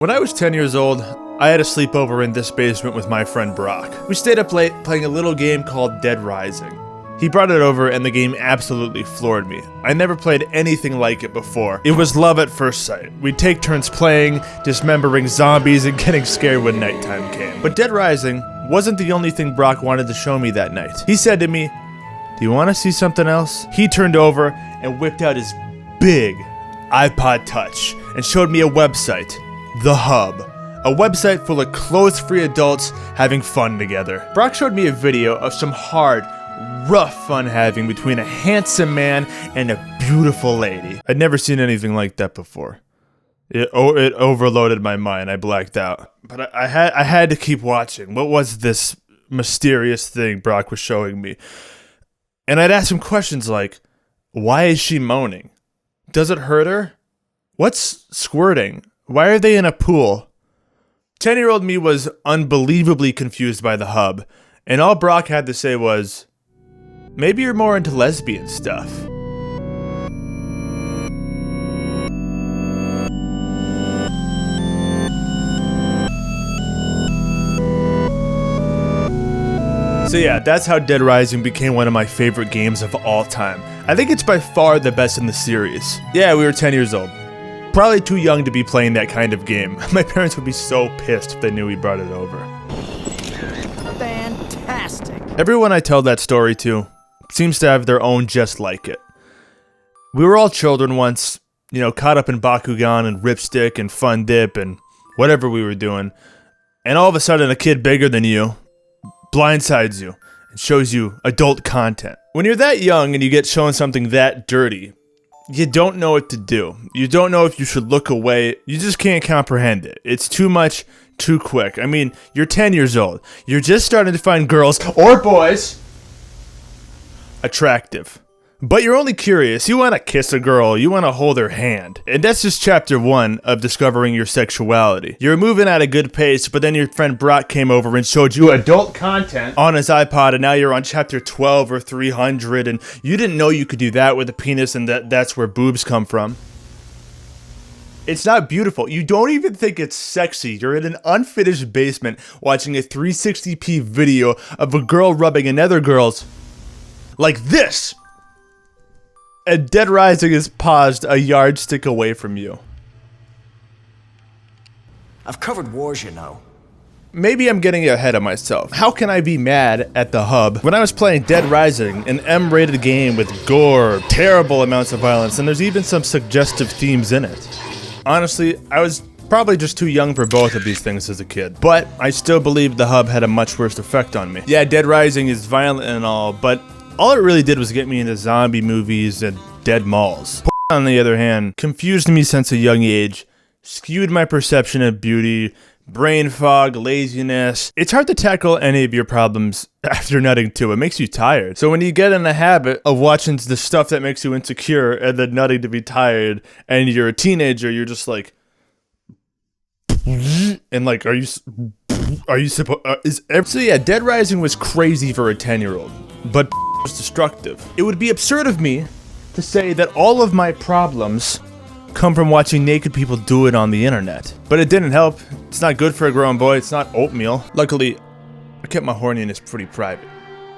When I was 10 years old, I had a sleepover in this basement with my friend Brock. We stayed up late playing a little game called Dead Rising. He brought it over and the game absolutely floored me. I never played anything like it before. It was love at first sight. We'd take turns playing, dismembering zombies, and getting scared when nighttime came. But Dead Rising wasn't the only thing Brock wanted to show me that night. He said to me, "Do you want to see something else?" He turned over and whipped out his big iPod Touch and showed me a website. The Hub, a website full of clothes-free adults having fun together. Brock showed me a video of some hard, rough fun having between a handsome man and a beautiful lady. I'd never seen anything like that before. It overloaded my mind. I blacked out. But I had to keep watching. What was this mysterious thing Brock was showing me? And I'd ask him questions like, why is she moaning? Does it hurt her? What's squirting? Why are they in a pool? 10-year-old me was unbelievably confused by the Hub, and all Brock had to say was, maybe you're more into lesbian stuff. So yeah, that's how Dead Rising became one of my favorite games of all time. I think it's by far the best in the series. Yeah, we were 10 years old. Probably too young to be playing that kind of game. My parents would be so pissed if they knew we brought it over. Fantastic. Everyone I tell that story to seems to have their own just like it. We were all children once, caught up in Bakugan and Ripstick and Fun Dip and whatever we were doing. And all of a sudden a kid bigger than you blindsides you and shows you adult content. When you're that young and you get shown something that dirty, you don't know what to do. You don't know if you should look away. You just can't comprehend it. It's too much, too quick. I mean, you're 10 years old. You're just starting to find girls, or boys, attractive. But you're only curious. You want to kiss a girl. You want to hold her hand. And that's just chapter 1 of discovering your sexuality. You're moving at a good pace, but then your friend Brock came over and showed you adult content on his iPod, and now you're on chapter 12 or 300, and you didn't know you could do that with a penis, and that's where boobs come from. It's not beautiful. You don't even think it's sexy. You're in an unfinished basement watching a 360p video of a girl rubbing another girl's like this. And Dead Rising is paused a yardstick away from you. I've covered wars, you know. Maybe I'm getting ahead of myself. How can I be mad at the Hub when I was playing Dead Rising, an M-rated game with gore, terrible amounts of violence, and there's even some suggestive themes in it? Honestly, I was probably just too young for both of these things as a kid, but I still believe the Hub had a much worse effect on me. Yeah, Dead Rising is violent and all, but all it really did was get me into zombie movies and dead malls. On the other hand, confused me since a young age, skewed my perception of beauty, brain fog, laziness. It's hard to tackle any of your problems after nutting too. It makes you tired. So when you get in the habit of watching the stuff that makes you insecure and then nutting to be tired, and you're a teenager, you're just like, and like, are you supposed? So yeah, Dead Rising was crazy for a 10-year-old, but was destructive. It would be absurd of me to say that all of my problems come from watching naked people do it on the internet. But it didn't help. It's not good for a grown boy. It's not oatmeal. Luckily, I kept my horniness pretty private.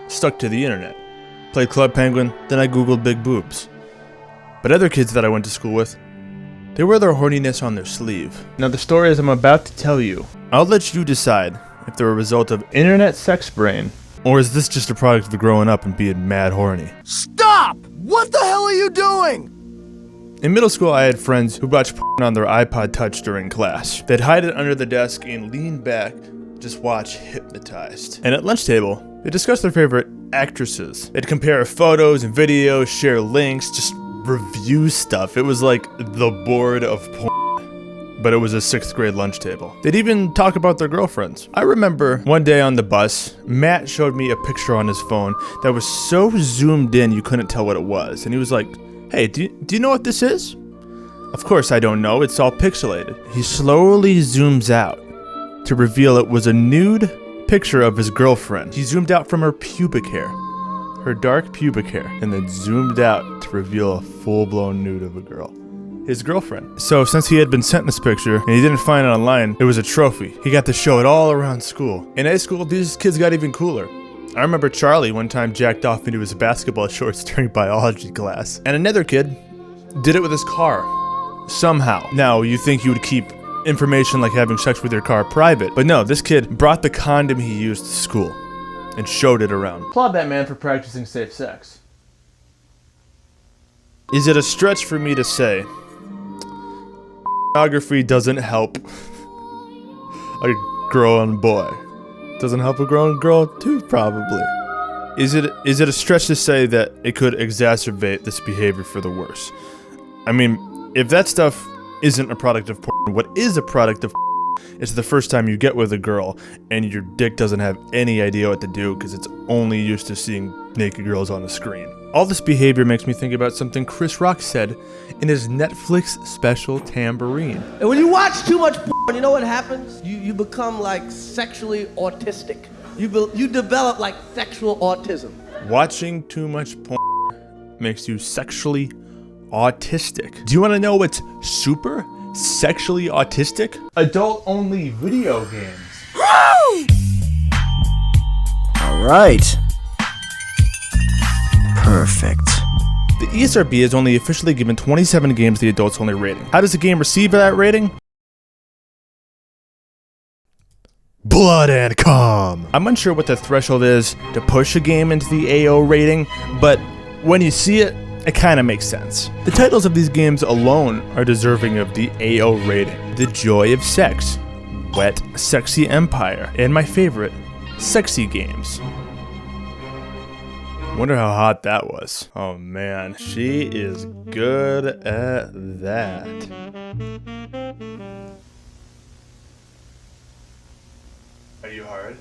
Stuck to the internet. Played Club Penguin, then I googled big boobs. But other kids that I went to school with, they wear their horniness on their sleeve. Now the stories I'm about to tell you, I'll let you decide if they're a result of internet sex brain, or is this just a product of growing up and being mad horny? Stop! What the hell are you doing? In middle school, I had friends who watched porn on their iPod Touch during class. They'd hide it under the desk and lean back, just watch hypnotized. And at lunch table, they discussed their favorite actresses. They'd compare photos and videos, share links, just review stuff. It was like the board of porn. But it was a 6th grade lunch table. They'd even talk about their girlfriends. I remember one day on the bus, Matt showed me a picture on his phone that was so zoomed in you couldn't tell what it was. And he was like, hey, do you know what this is? Of course I don't know, it's all pixelated. He slowly zooms out to reveal it was a nude picture of his girlfriend. He zoomed out from her pubic hair, her dark pubic hair, and then zoomed out to reveal a full-blown nude of a girl. his girlfriend. So since he had been sent this picture and he didn't find it online, it was a trophy. He got to show it all around school. In high school, these kids got even cooler. I remember Charlie one time jacked off into his basketball shorts during biology class. And another kid did it with his car. Somehow. Now, you think you would keep information like having sex with your car private, but no, this kid brought the condom he used to school and showed it around. Applaud that man for practicing safe sex. Is it a stretch for me to say pornography doesn't help a grown boy? Doesn't help a grown girl too, probably. Is it a stretch to say that it could exacerbate this behavior for the worse? I mean, if that stuff isn't a product of porn, what is a product of porn? It's the first time you get with a girl and your dick doesn't have any idea what to do because it's only used to seeing naked girls on a screen. All this behavior makes me think about something Chris Rock said in his Netflix special Tambourine. And when you watch too much porn, you know what happens? You become like sexually autistic. You develop like sexual autism. Watching too much porn makes you sexually autistic. Do you want to know what's super sexually autistic? Adult-only video games. All right. Perfect. The ESRB has only officially given 27 games the adults-only rating. How does a game receive that rating? Blood and cum. I'm unsure what the threshold is to push a game into the AO rating, but when you see it, it kind of makes sense. The titles of these games alone are deserving of the AO rating. The Joy of Sex, Wet Sexy Empire, and my favorite, Sexy Games. Wonder how hot that was. Oh man, she is good at that. Are you hard?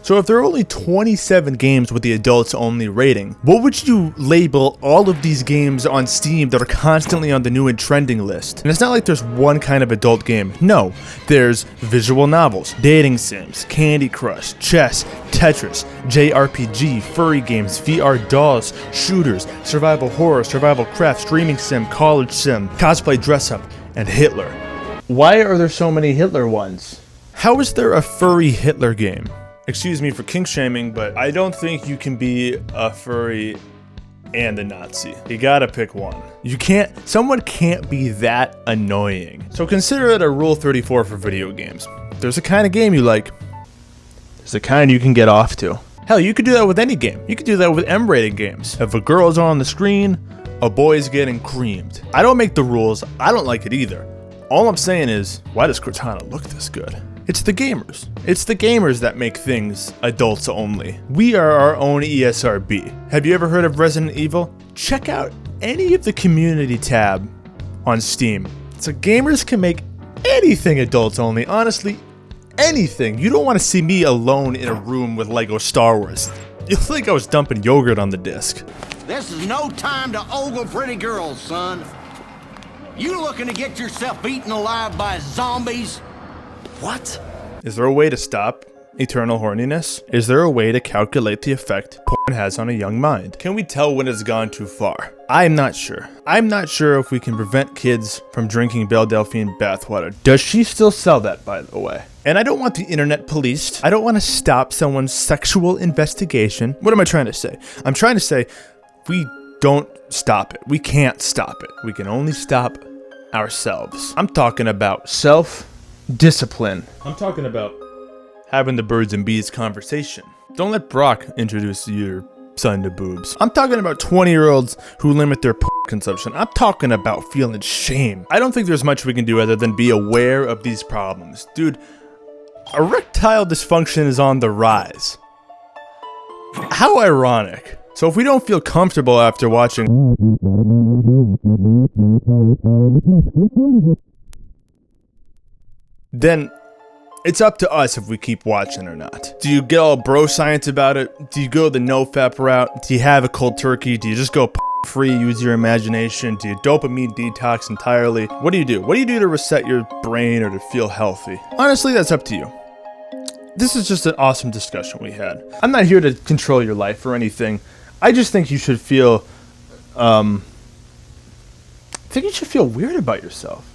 So if there are only 27 games with the adults only rating, what would you label all of these games on Steam that are constantly on the new and trending list? And it's not like there's one kind of adult game. No, there's visual novels, dating sims, Candy Crush, chess, Tetris, JRPG, furry games, VR dolls, shooters, survival horror, survival craft, streaming sim, college sim, cosplay dress up, and Hitler. Why are there so many Hitler ones? How is there a furry Hitler game? Excuse me for kink shaming, but I don't think you can be a furry and a Nazi. You gotta pick one. Someone can't be that annoying. So consider it a Rule 34 for video games. There's a kind of game you like. There's a kind you can get off to. Hell, you could do that with any game. You could do that with M-rated games. If a girl's on the screen, a boy's getting creamed. I don't make the rules. I don't like it either. All I'm saying is, why does Cortana look this good? It's the gamers. It's the gamers that make things adults only. We are our own ESRB. Have you ever heard of Resident Evil? Check out any of the community tab on Steam. So gamers can make anything adults only. Honestly, anything. You don't want to see me alone in a room with Lego Star Wars. You'll think I was dumping yogurt on the disc. This is no time to ogle pretty girls, son. You looking to get yourself eaten alive by zombies? What? Is there a way to stop eternal horniness? Is there a way to calculate the effect porn has on a young mind? Can we tell when it's gone too far? I'm not sure. I'm not sure if we can prevent kids from drinking Belle Delphine bathwater. Does she still sell that, by the way? And I don't want the internet policed. I don't want to stop someone's sexual investigation. What am I trying to say? I'm trying to say we don't stop it. We can't stop it. We can only stop ourselves. I'm talking about self-discipline. I'm talking about having the birds and bees conversation. Don't let Brock introduce your son to boobs. I'm talking about 20-year-olds who limit their consumption. I'm talking about feeling shame. I don't think there's much we can do other than be aware of these problems. Dude, erectile dysfunction is on the rise. How ironic. So if we don't feel comfortable after watching, then it's up to us if we keep watching or not. Do you get all bro science about it? Do you go the NoFap route? Do you have a cold turkey? Do you just go free, use your imagination? Do you dopamine detox entirely? What do you do? What do you do to reset your brain or to feel healthy? Honestly, that's up to you. This is just an awesome discussion we had. I'm not here to control your life or anything. I just think you should feel think you should feel weird about yourself.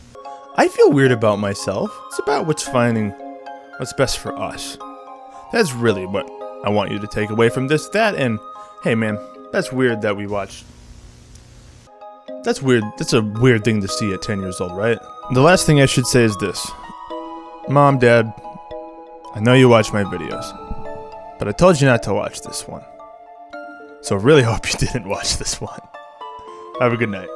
I feel weird about myself. It's about finding what's best for us. That's really what I want you to take away from this. That and, hey man, that's weird that we watched. That's weird. That's a weird thing to see at 10 years old, right? The last thing I should say is this. Mom, Dad, I know you watch my videos, but I told you not to watch this one. So I really hope you didn't watch this one. Have a good night.